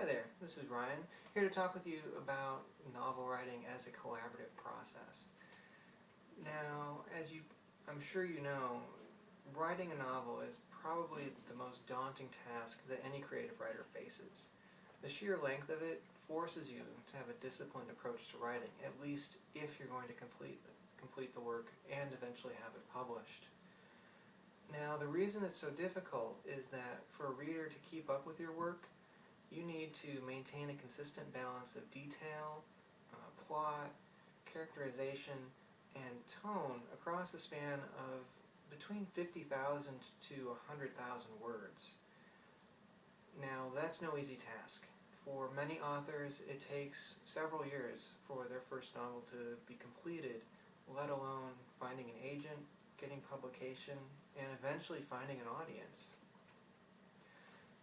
there, this is Ryan, here to talk with you about novel writing as a collaborative process. Now, I'm sure you know, writing a novel is probably the most daunting task that any creative writer faces. The sheer length of it forces you to have a disciplined approach to writing, at least if you're going to complete the work and eventually have it published. Now, the reason it's so difficult is that for a reader to keep up with your work, you need to maintain a consistent balance of detail, plot, characterization, and tone across the span of between 50,000 to 100,000 words. Now, that's no easy task. For many authors, it takes several years for their first novel to be completed, let alone finding an agent, getting publication, and eventually finding an audience.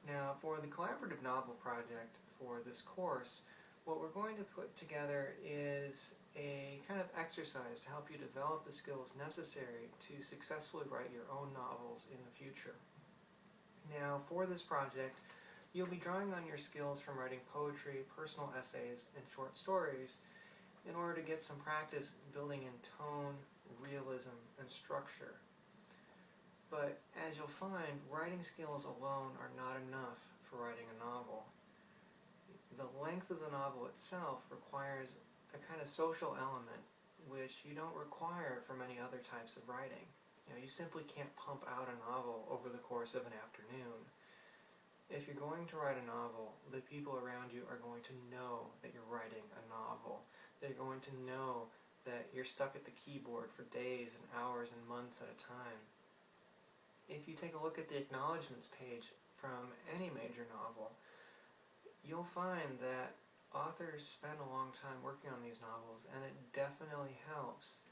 Now, for the collaborative novel project for this course, what we're going to put together is a kind of exercise to help you develop the skills necessary to successfully write your own novels in the future. Now, for this project, you'll be drawing on your skills from writing poetry, personal essays, and short stories in order to get some practice building in tone, realism, and structure. But as you'll find, writing skills alone are not enough for writing a novel. The length of the novel itself requires a kind of social element which you don't require for many other types of writing. You simply can't pump out a novel over the course of an afternoon. If you're going to write a novel, the people around you are going to know that you're writing a novel. They're going to know that you're stuck at the keyboard for days and hours and months at a time. If you take a look at the acknowledgments page from any major novel, you'll find that authors spend a long time working on these novels, and it definitely helps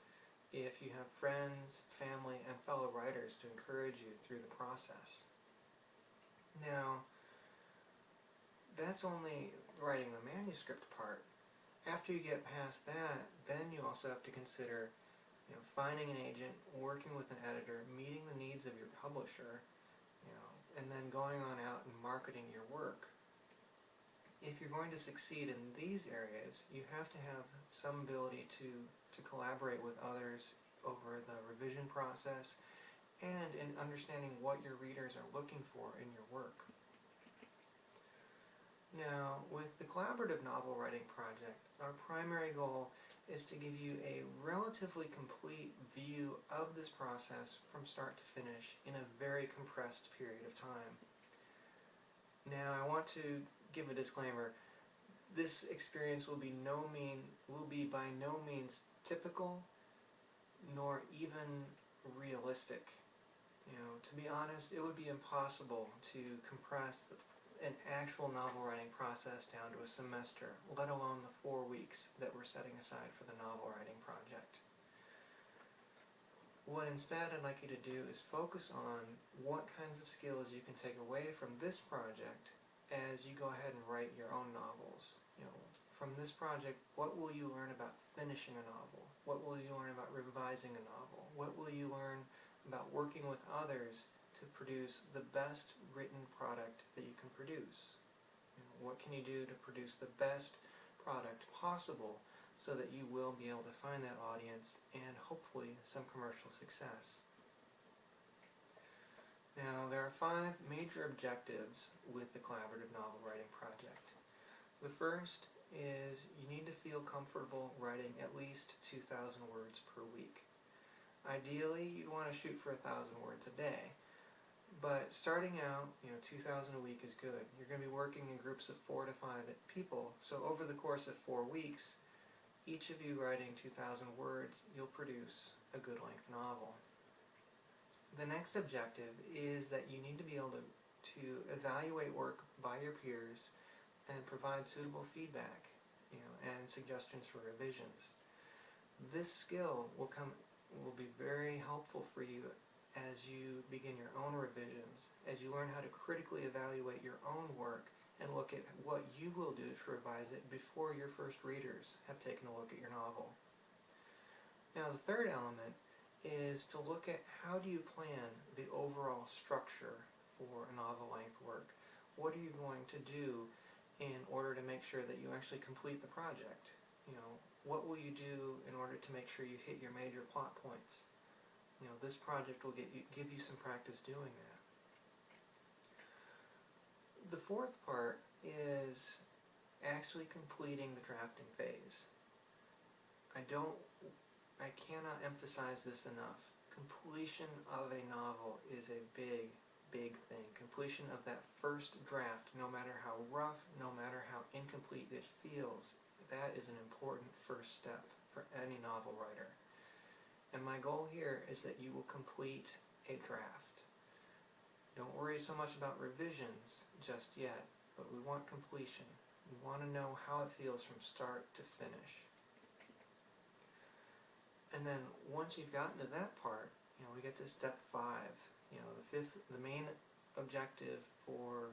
if you have friends, family, and fellow writers to encourage you through the process. Now, that's only writing the manuscript part. After you get past that, then you also have to consider finding an agent, working with an editor, meeting the needs of your publisher, and then going on out and marketing your work. If you're going to succeed in these areas, you have to have some ability to collaborate with others over the revision process and in understanding what your readers are looking for in your work. Now, with the collaborative novel writing project, our primary goal is to give you a relatively complete view of this process from start to finish in a very compressed period of time. Now, I want to give a disclaimer. This experience will be by no means typical nor even realistic. To be honest, it would be impossible to compress an actual novel writing process down to a semester, let alone the 4 weeks that we're setting aside for the novel writing project. What instead I'd like you to do is focus on what kinds of skills you can take away from this project as you go ahead and write your own novels. From this project, what will you learn about finishing a novel? What will you learn about revising a novel? What will you learn about working with others to produce the best written product that you can produce? What can you do to produce the best product possible so that you will be able to find that audience and hopefully some commercial success? Now, there are 5 major objectives with the collaborative novel writing project. The first is you need to feel comfortable writing at least 2,000 words per week. Ideally, you'd want to shoot for 1,000 words a day. But starting out, 2,000 a week is good. You're going to be working in groups of 4 to 5 people, so over the course of 4 weeks, each of you writing 2,000 words, you'll produce a good length novel. The next objective is that you need to be able to evaluate work by your peers and provide suitable feedback, and suggestions for revisions. This skill will be very helpful for you as you begin your own revisions, as you learn how to critically evaluate your own work and look at what you will do to revise it before your first readers have taken a look at your novel. Now, the third element is to look at how do you plan the overall structure for a novel-length work. What are you going to do in order to make sure that you actually complete the project. You know, what will you do in order to make sure you hit your major plot points? You know, this project will give you some practice doing that. The fourth part is actually completing the drafting phase. I cannot emphasize this enough. Completion of a novel is a big, big thing. Completion of that first draft, no matter how rough, no matter how incomplete it feels, that is an important first step for any novel writer. And my goal here is that you will complete a draft. Don't worry so much about revisions just yet, but we want completion. We want to know how it feels from start to finish. And then once you've gotten to that part, you know, we get to step 5. You know, the main objective for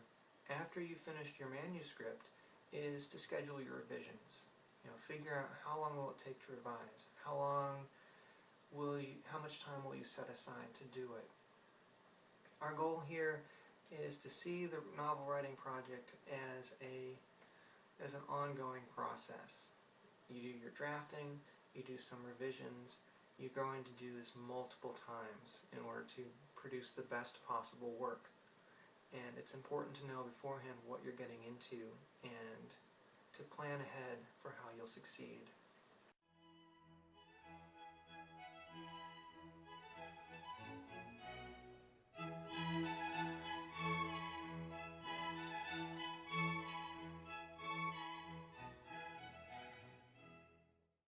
after you finished your manuscript is to schedule your revisions. You know, figure out how long will it take to revise, how much time will you set aside to do it. Our goal here is to see the novel writing project as an ongoing process. You do your drafting, you do some revisions, you're going to do this multiple times in order to produce the best possible work. And it's important to know beforehand what you're getting into and to plan ahead for how you'll succeed.